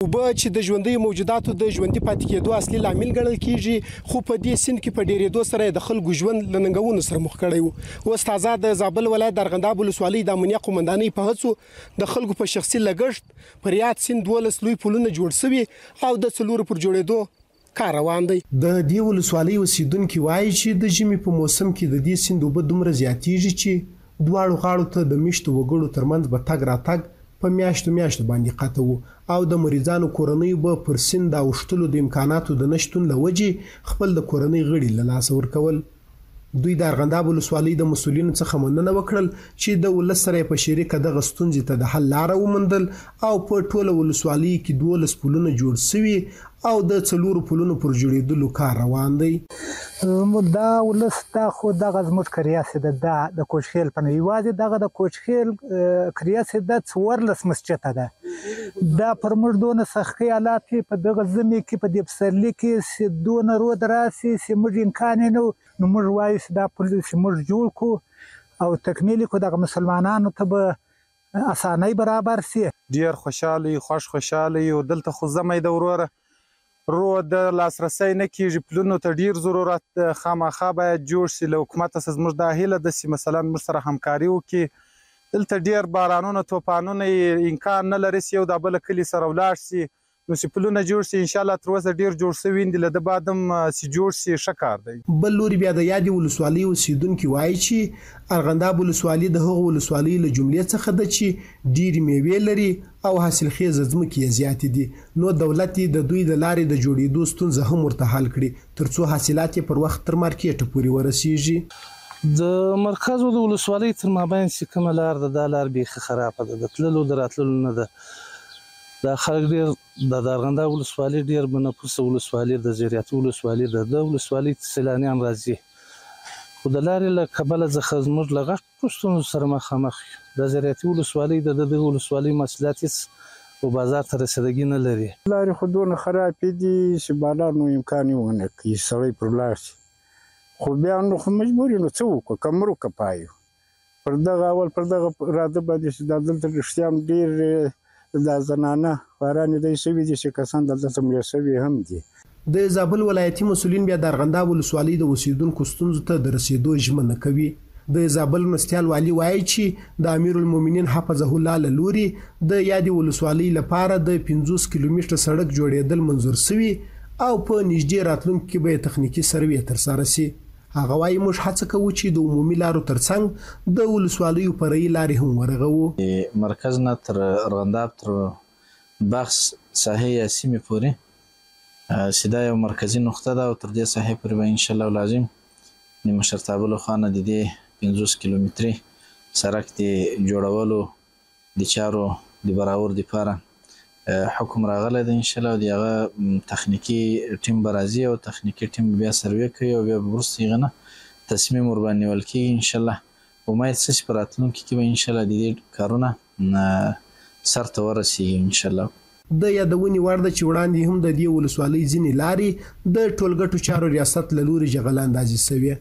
اوبه چې د ژوندۍ موجوداتو د ژوندۍ پاتې کېدو اصلي لامل ګڼل کیږي، خو په دې سیند کې په ډېرېدو سره د خلکو ژوند له ننګونو سره مخ کړی و. اوس تازه د زابل ولایت د ارغنداب ولسوالۍ د امنیه قومندانۍ په هڅو د خلکو په شخصي لګښت پر یاد سیند 12 لوی پلونه جوړ شوي او د 4 پر جوړېدو کار روان دی. د دې ولسوالۍ اوسیدونکي وایي چې د ژمي په موسم کې د دې سیند اوبه دومره زیاتېږي چې دواړو غاړو ته د میشتو وګړو ترمنځ به تګ راتګ په میاشتو باندې قطع وو او د مریضانو کورنۍ به پر سیند د اوښتلو د امکاناتو د نشتون له وجې خپل د کورنۍ غړي له لاسه ورکول. دوی د ارغنداب ولسوالۍ د مسؤلینو څخه مننه وکړل چې د ولس سره په شریکه دغه ستونزې ته د حل لاره وموندل او په ټوله ولسوالۍ کې 12 پلونه جوړ شوي او د 4 پلونو پر جوړېدلو کار روان دی. دا ولس دا خو دغه زموږ کریاسې ده د کوچخیل په نه یوازې دغه د کوچخیل کریاسې ده 14 مسجده ده. دا پر موږ دونه سختي حالات په دغه زمي کې په دې پسرلي کې دونه رود راسي چې موږ امکان نو موږ وایو چې دا پل چې موږ جوړ کړو او تکمیل کړو دغه مسلمانانو ته به اسانۍ برابر سي. ډیر خوشاله یو دلته خو زمي د وروره رود لاسرسی نه کیږي، پلونو ته ډیر ضرورت خامخا باید جوړ شي. له حکومت څخه زموږ د هیله ده چې مثلا موږ سره همکاري وکړي. دلته ډیر بارانونه توپانونه امکان نه لري چې یو د بل کلي سره ولاړ شي، نو چې پلونه جوړ شي ان شاء الله تر اوسه ډیر جوړ شوي دي، له د بعدم چې جوړ شي ښه کار دی. بل لوري بیا د یادې ولسوالۍ اوسیدونکي وایي چې ارغنداب ولسوالۍ د هغو ولسوالۍ له جملې څخه ده چې ډېرې میوې لري او حاصلخیزه ځمکې یې زیاتې دي، نو دولت د دوی د لارې د جوړېدو ستونزه هم ورته حل کړي تر څو حاصلات یې پر وخت تر مارکېټه پورې ورسیږي. د مرکز د ولسوالۍ تر مابین چې کومه لار ده دا لار بیخي خرابه ده، د تللو د راتللو نه ده. دا خلک ډېر د ارغنداب ولسوالۍ ډېر بنفوسه ولسوالۍ ده، زیارتي ولسوالۍ ده. د ولسوالۍ ته سیلانیان راځي خو د لارې له کبله څخه زموږ له غټو ستونزو سره مخامخ یو. د زیارتي ولسوالۍ د دغه ولسوالۍ محصولات هېڅ په بازار ته رسیدګي نه لري. لارې خو دونه خرابې دي چې باران نو امکان یې ونه کړي سړی پر لاړ شي، خو بیا نو خو مجبور یو نو څه وکړو که مرو که پایو. پر دغه اول پر دغه راده باندې چې دا دلته رښتیا هم ډېر دا زنانه خوارانې دی شوي دي چې کسان دلته مړه شوي هم دي. د زابل ولایتي مسؤلین بیا د ارغنداب ولسوالۍ د اوسیدونکو ستونزو ته د رسیدو ژمنه کوي. د زابل مرستیال والي وایي چې د امیر المؤمنین حفظه الله له لوري د یادې ولسوالۍ لپاره د 50 کیلومتره سړک جوړېدل منظور شوي او په نږدې راتلونکي کې به تخنیکي سروې ترسره شي. هغه وایي موږ هڅه کوو چې د عمومي لارو ترڅنګ د ولسوالیو فرعي لارې هم ورغوو. مرکز نه تر ارغنداب تر بخش ساحې یا سیمې پورې چې دا یو مرکزي نقطه ده او تر دې ساحې پورې به انشاءالله لازم د مشرتابه له خوا نه د دې 50 کیلومتري سړک د جوړولو د چارو د برابر دپاره حکم راغلی دی انشاءالله. د هغه تخنیکي ټیم به راځي او تخنیکي ټیم بیا سروې کوي او بیا به وروسته هغه نه تصمیم ورباندې نیول کېږي انشاءالله. امید شته چې په راتلونکي کې به انشاءالله د دې کارونه سر ته ورسېږي انشاءالله. د یادونې وړ ده چې وړاندې هم د دې ولسوالۍ ځینې لارې د ټولګټو چارو ریاست له لوري جغل اندازي شوې.